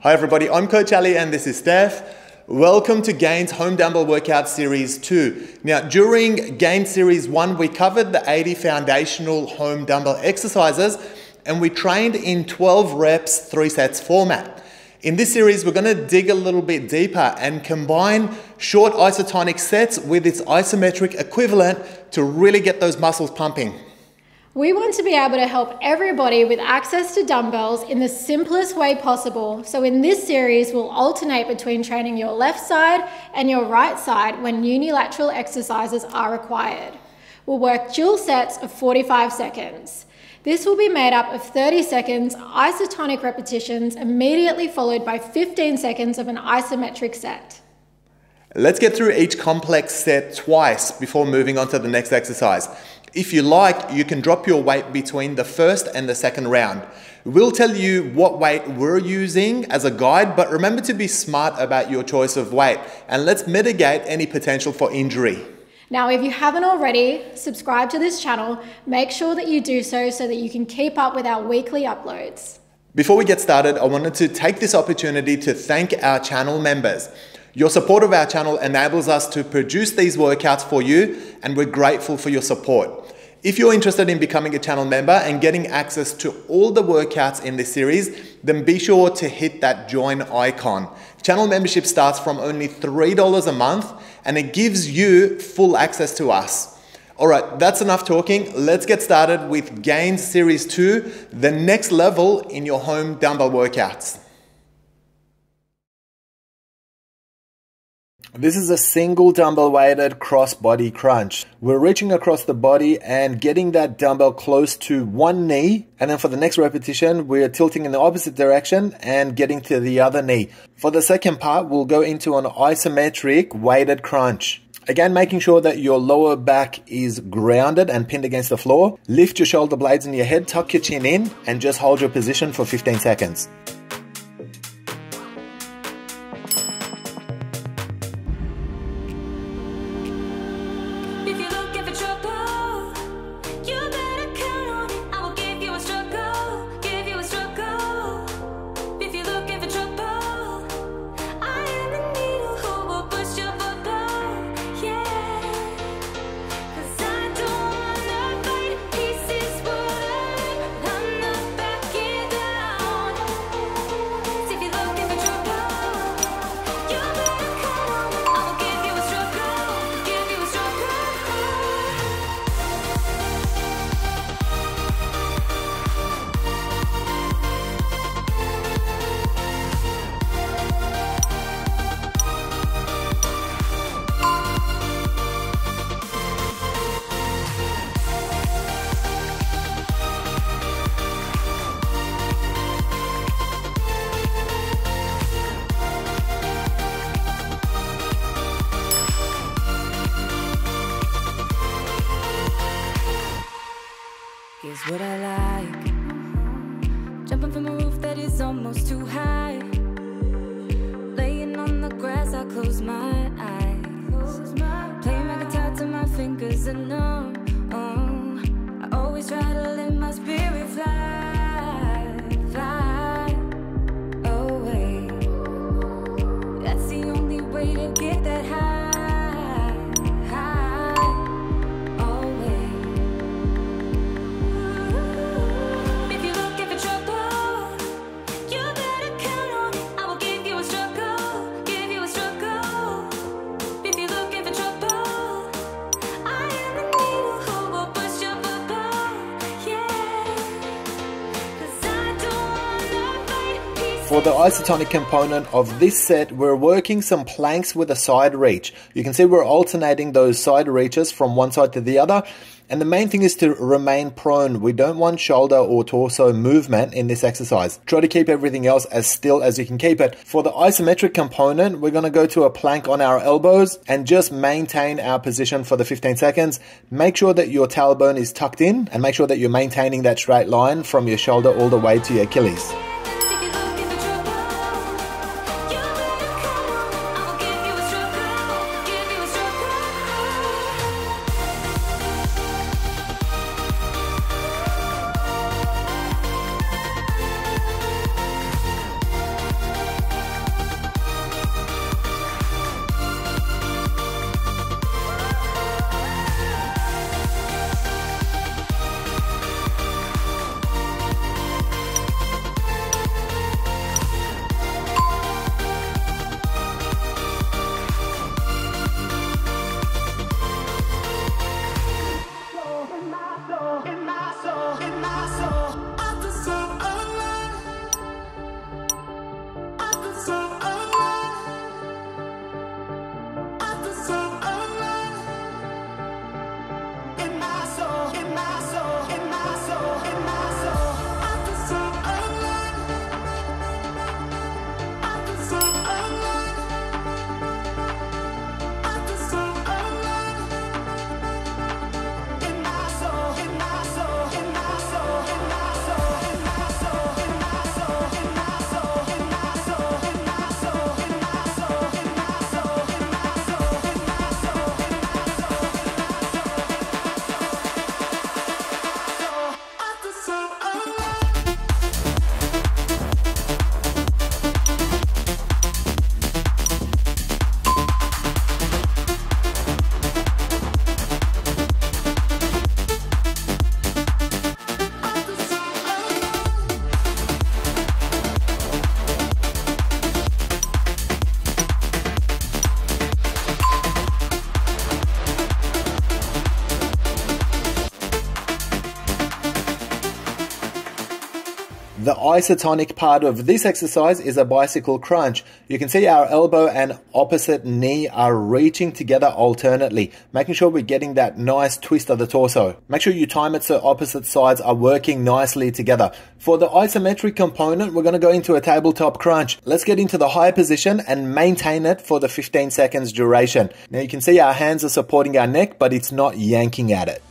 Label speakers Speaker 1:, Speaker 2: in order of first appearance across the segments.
Speaker 1: Hi everybody, I'm Coach Ali and this is Steph. Welcome to Gain's Home Dumbbell Workout Series 2. Now during Gain Series 1 we covered the 80 foundational home dumbbell exercises and we trained in 12 reps, 3 sets format. In this series we're going to dig a little bit deeper and combine short isotonic sets with its isometric equivalent to really get those muscles pumping.
Speaker 2: We want to be able to help everybody with access to dumbbells in the simplest way possible. So in this series, we'll alternate between training your left side and your right side when unilateral exercises are required. We'll work dual sets of 45 seconds. This will be made up of 30 seconds isotonic repetitions immediately followed by 15 seconds of an isometric set.
Speaker 1: Let's get through each complex set twice before moving on to the next exercise. If you like, you can drop your weight between the first and the second round. We'll tell you what weight we're using as a guide, but remember to be smart about your choice of weight and let's mitigate any potential for injury.
Speaker 2: Now, if you haven't already, subscribe to this channel. Make sure that you do so that you can keep up with our weekly uploads.
Speaker 1: Before we get started, I wanted to take this opportunity to thank our channel members. Your support of our channel enables us to produce these workouts for you, and we're grateful for your support. If you're interested in becoming a channel member and getting access to all the workouts in this series, then be sure to hit that join icon. Channel membership starts from only $3 a month, and it gives you full access to us. All right, that's enough talking. Let's get started with Gain Series 2, the next level in your home dumbbell workouts. This is a single dumbbell weighted cross body crunch. We're reaching across the body and getting that dumbbell close to one knee. And then for the next repetition, we're tilting in the opposite direction and getting to the other knee. For the second part, we'll go into an isometric weighted crunch. Again, making sure that your lower back is grounded and pinned against the floor. Lift your shoulder blades in your head, tuck your chin in, and just hold your position for 15 seconds.
Speaker 3: Here's what I like. Jumping from a roof that is almost too high. Laying on the grass, I close my eyes. Playing my guitar till my fingers are numb. Oh, I always try to let my spirit fly, fly away. That's the only way to get that high.
Speaker 1: For the isotonic component of this set, we're working some planks with a side reach. You can see we're alternating those side reaches from one side to the other. And the main thing is to remain prone. We don't want shoulder or torso movement in this exercise. Try to keep everything else as still as you can keep it. For the isometric component, we're going to go to a plank on our elbows and just maintain our position for the 15 seconds. Make sure that your tailbone is tucked in and make sure that you're maintaining that straight line from your shoulder all the way to your Achilles. The isotonic part of this exercise is a bicycle crunch. You can see our elbow and opposite knee are reaching together alternately, making sure we're getting that nice twist of the torso. Make sure you time it so opposite sides are working nicely together. For the isometric component, we're going to go into a tabletop crunch. Let's get into the high position and maintain it for the 15 seconds duration. Now you can see our hands are supporting our neck, but it's not yanking at it.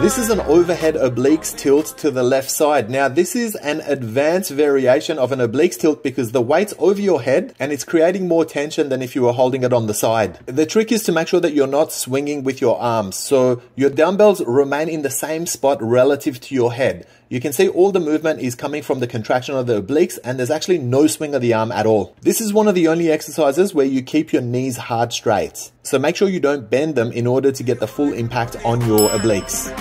Speaker 1: This is an overhead obliques tilt to the left side. Now this is an advanced variation of an obliques tilt because the weight's over your head and it's creating more tension than if you were holding it on the side. The trick is to make sure that you're not swinging with your arms, so your dumbbells remain in the same spot relative to your head. You can see all the movement is coming from the contraction of the obliques and there's actually no swing of the arm at all. This is one of the only exercises where you keep your knees hard straight. So make sure you don't bend them in order to get the full impact on your obliques.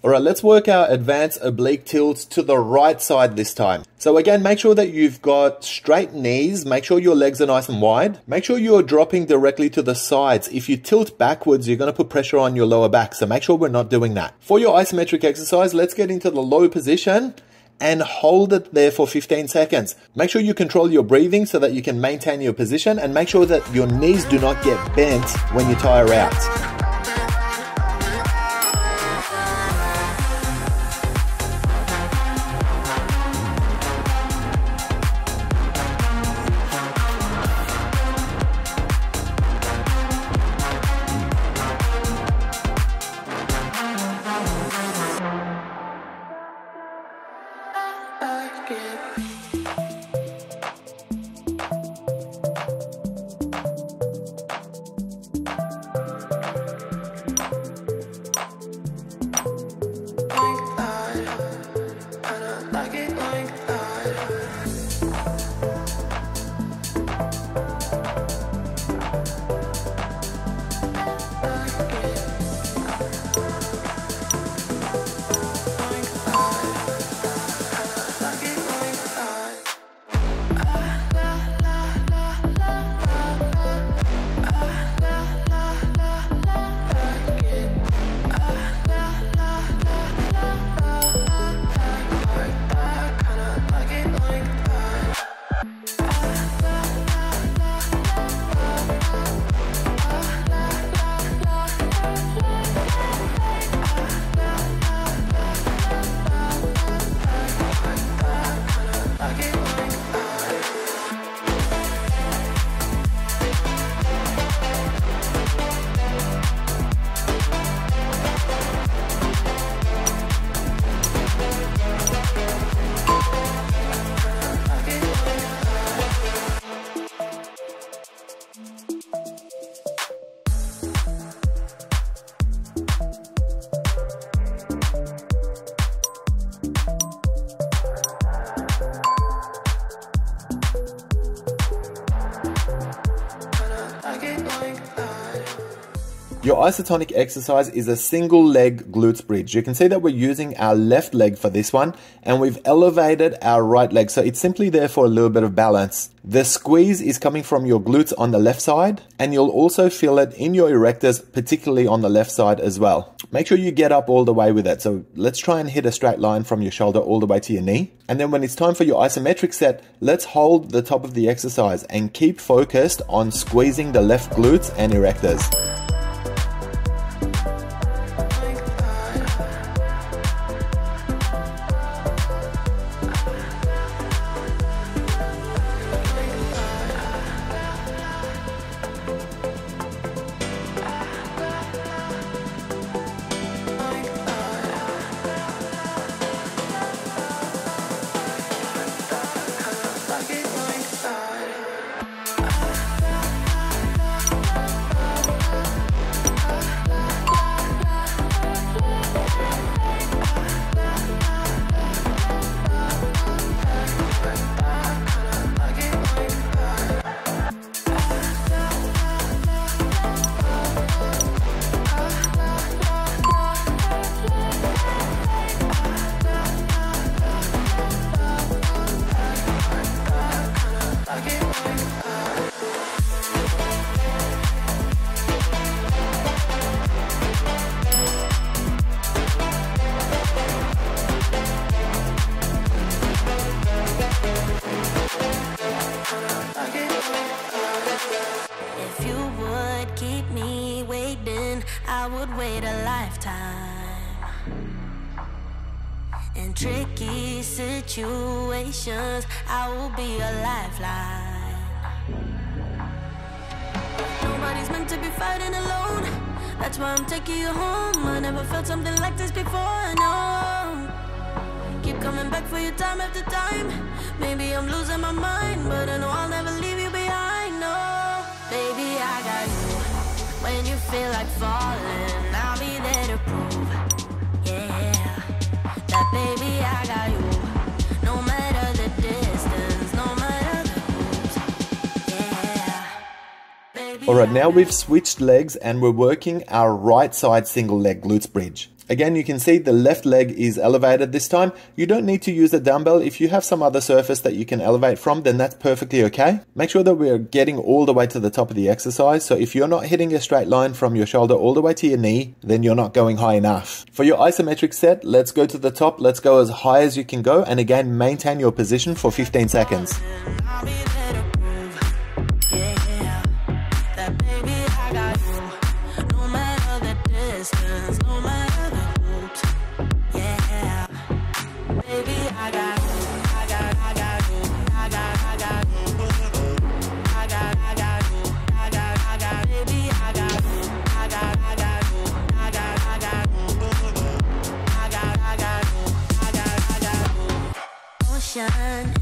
Speaker 1: Alright, let's work our advanced oblique tilts to the right side this time. So again, make sure that you've got straight knees, make sure your legs are nice and wide. Make sure you're dropping directly to the sides. If you tilt backwards, you're going to put pressure on your lower back, so make sure we're not doing that. For your isometric exercise, let's get into the low position and hold it there for 15 seconds. Make sure you control your breathing so that you can maintain your position, and make sure that your knees do not get bent when you tire out. Your isotonic exercise is a single leg glutes bridge. You can see that we're using our left leg for this one, and we've elevated our right leg, so it's simply there for a little bit of balance. The squeeze is coming from your glutes on the left side, and you'll also feel it in your erectors, particularly on the left side as well. Make sure you get up all the way with it. So let's try and hit a straight line from your shoulder all the way to your knee. And then when it's time for your isometric set, let's hold the top of the exercise and keep focused on squeezing the left glutes and erectors.
Speaker 3: I would wait a lifetime. In tricky situations, I will be a lifeline. Nobody's meant to be fighting alone. That's why I'm taking you home. I never felt something like this before, no. Keep coming back for you time after time. Maybe I'm losing my mind, but I know I'll never leave you behind, no. Baby, I got you. When you feel like falling, I'll be there to prove, yeah, that baby, I got you. No matter the distance, no matter the moves, yeah, baby.
Speaker 1: Alright, now we've switched legs and we're working our right side single leg glutes bridge. Again, you can see the left leg is elevated this time. You don't need to use a dumbbell. If you have some other surface that you can elevate from, then that's perfectly okay. Make sure that we're getting all the way to the top of the exercise. So if you're not hitting a straight line from your shoulder all the way to your knee, then you're not going high enough. For your isometric set, let's go to the top. Let's go as high as you can go. And again, maintain your position for 15 seconds.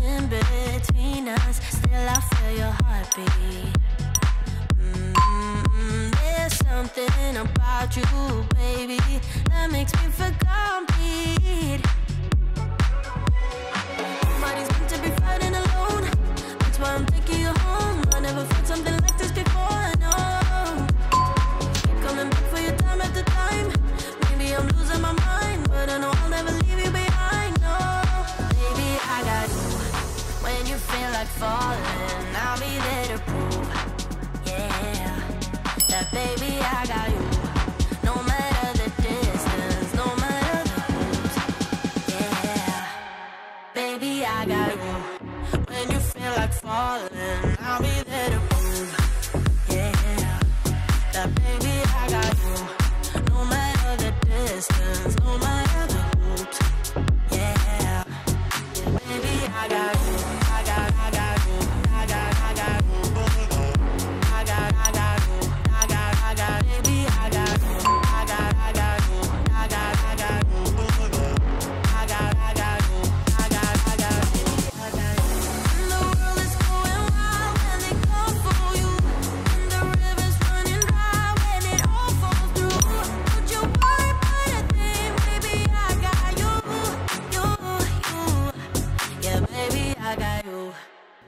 Speaker 3: In between us, still I feel your heartbeat. There's something about you, baby, that makes me feel complete. Nobody's meant to be fighting alone. That's why I'm taking you home. I never felt something like this before, no. Keep coming back for your time after time. Maybe I'm losing my mind, but I know I'll never leave you behind, no. I got you. When you feel like falling, I'll be there to prove, yeah, that baby I got you. No matter the distance, no matter the moves, yeah, baby I got you. When you feel like falling, I'll be there to prove, yeah, that baby I got you. No matter the distance, no matter the moves, yeah. Baby, I got you. I got you. I got you. I got you. I got you. I got, baby, I got you. I got you. I got you. I got you. I got you. I got you. And the world is going wild when they come for you. And the river's running dry when it all falls through. Don't you worry about a thing, baby, I got you. Yeah, baby, I got you.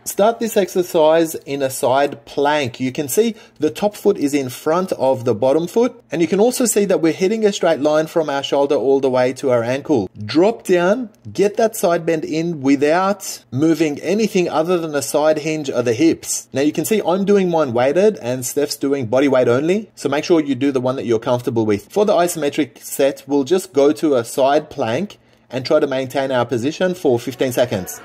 Speaker 1: Start this exercise in a side plank. You can see the top foot is in front of the bottom foot, and you can also see that we're hitting a straight line from our shoulder all the way to our ankle. Drop down, get that side bend in without moving anything other than the side hinge of the hips. Now you can see I'm doing mine weighted and Steph's doing body weight only, so make sure you do the one that you're comfortable with. For the isometric set, we'll just go to a side plank and try to maintain our position for 15 seconds.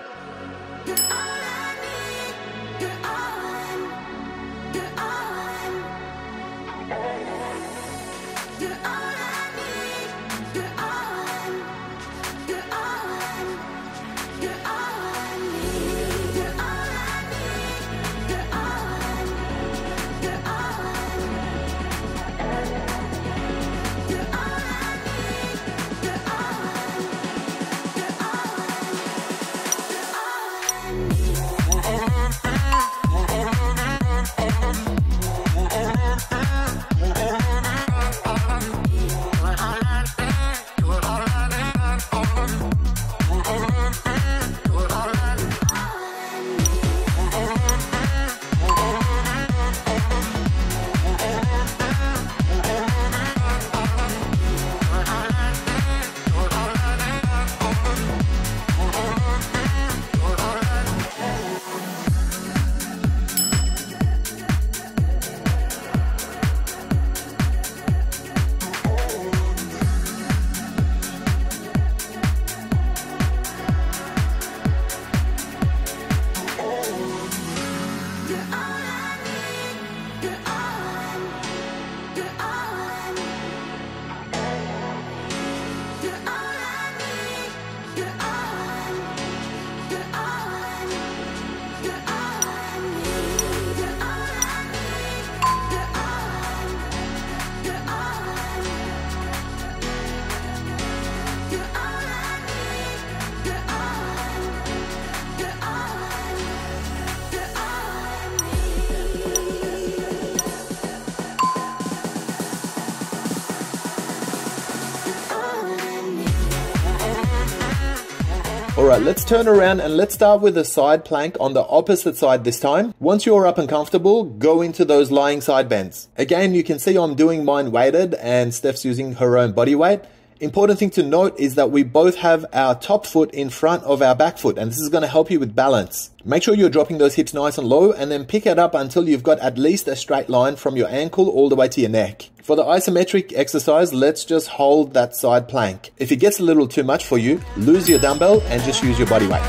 Speaker 1: Alright, let's turn around and let's start with a side plank on the opposite side this time. Once you're up and comfortable, go into those lying side bends. Again, you can see I'm doing mine weighted and Steph's using her own body weight. Important thing to note is that we both have our top foot in front of our back foot, and this is going to help you with balance. Make sure you're dropping those hips nice and low, and then pick it up until you've got at least a straight line from your ankle all the way to your neck. For the isometric exercise, let's just hold that side plank. If it gets a little too much for you, lose your dumbbell and just use your body weight.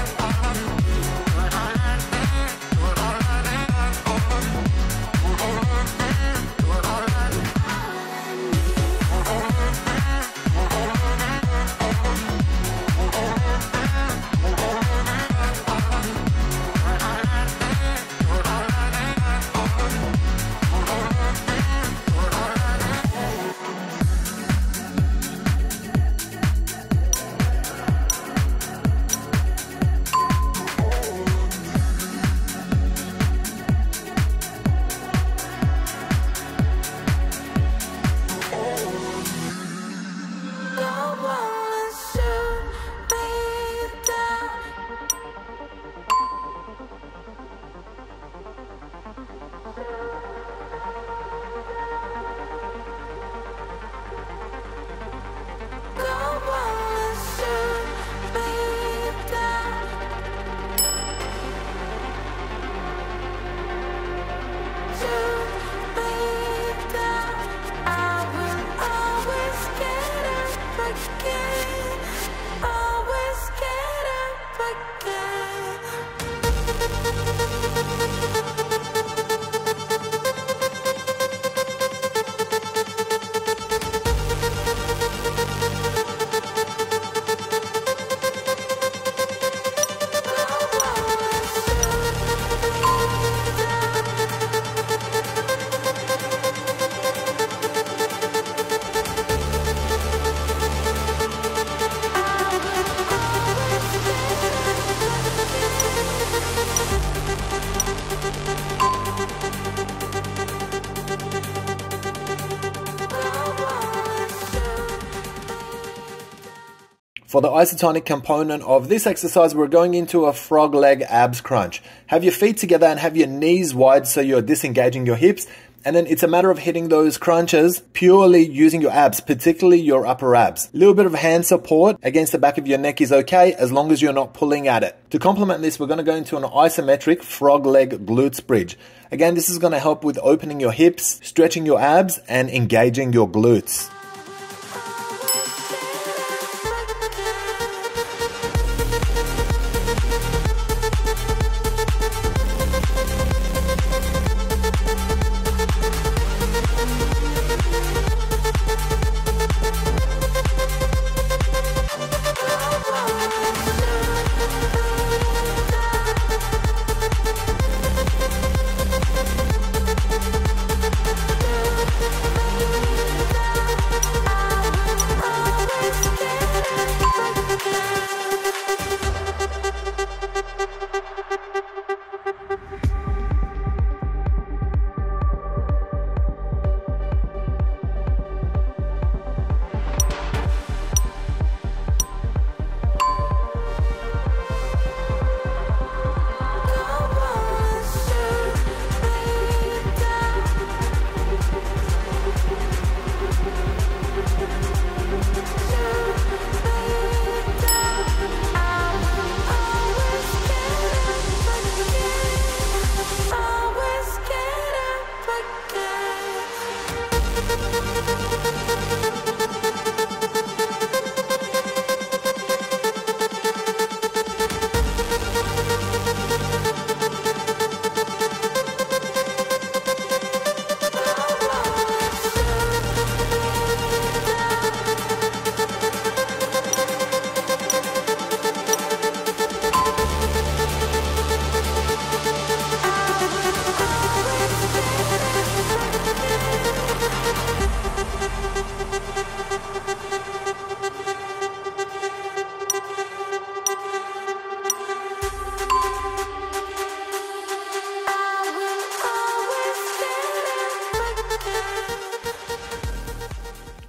Speaker 1: For the isotonic component of this exercise, we're going into a frog leg abs crunch. Have your feet together and have your knees wide so you're disengaging your hips. And then it's a matter of hitting those crunches purely using your abs, particularly your upper abs. A little bit of hand support against the back of your neck is okay as long as you're not pulling at it. To complement this, we're going to go into an isometric frog leg glutes bridge. Again, this is going to help with opening your hips, stretching your abs, and engaging your glutes.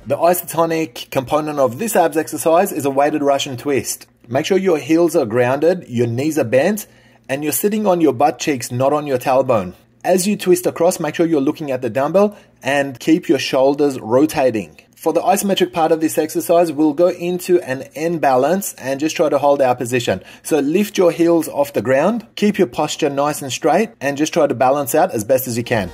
Speaker 1: The isotonic component of this abs exercise is a weighted Russian twist. Make sure your heels are grounded, your knees are bent, and you're sitting on your butt cheeks, not on your tailbone. As you twist across, make sure you're looking at the dumbbell and keep your shoulders rotating. For the isometric part of this exercise, we'll go into an end balance and just try to hold our position. So lift your heels off the ground, keep your posture nice and straight, and just try to balance out as best as you can.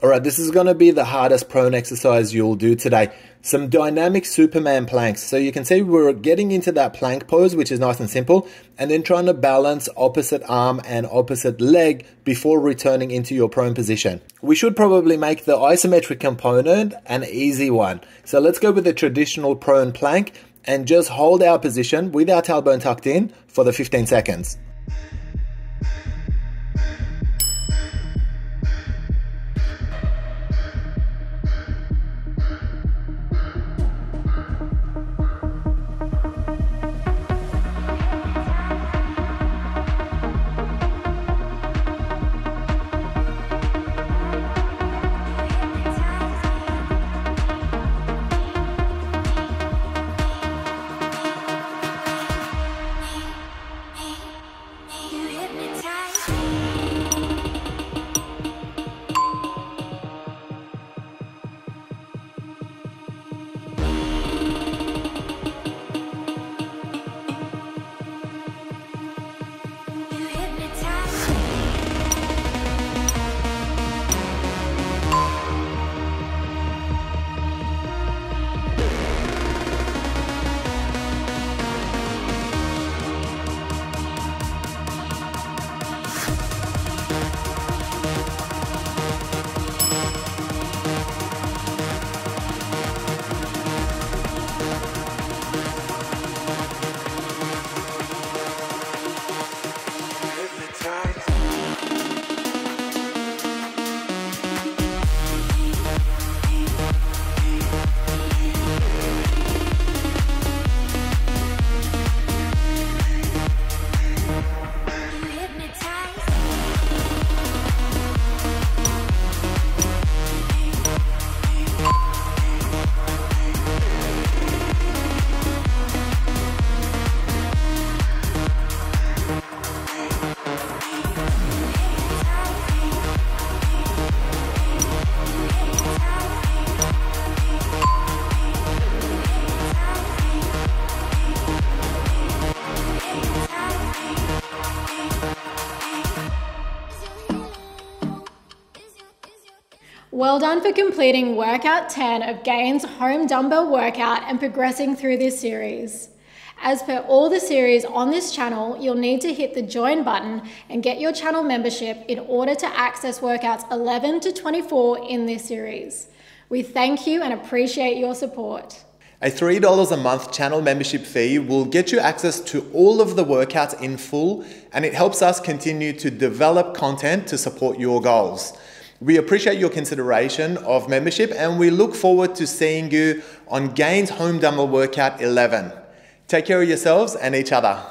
Speaker 1: Alright, this is going to be the hardest prone exercise you'll do today. Some dynamic Superman planks. So you can see we're getting into that plank pose, which is nice and simple, and then trying to balance opposite arm and opposite leg before returning into your prone position. We should probably make the isometric component an easy one. So let's go with the traditional prone plank and just hold our position with our tailbone tucked in for the 15 seconds.
Speaker 2: Well done for completing workout 10 of Gain's home dumbbell workout and progressing through this series. As per all the series on this channel, you'll need to hit the join button and get your channel membership in order to access workouts 11 to 24 in this series. We thank you and appreciate your support.
Speaker 1: A $3 a month channel membership fee will get you access to all of the workouts in full, and it helps us continue to develop content to support your goals. We appreciate your consideration of membership, and we look forward to seeing you on Gains Home Dumbbell Workout 11. Take care of yourselves and each other.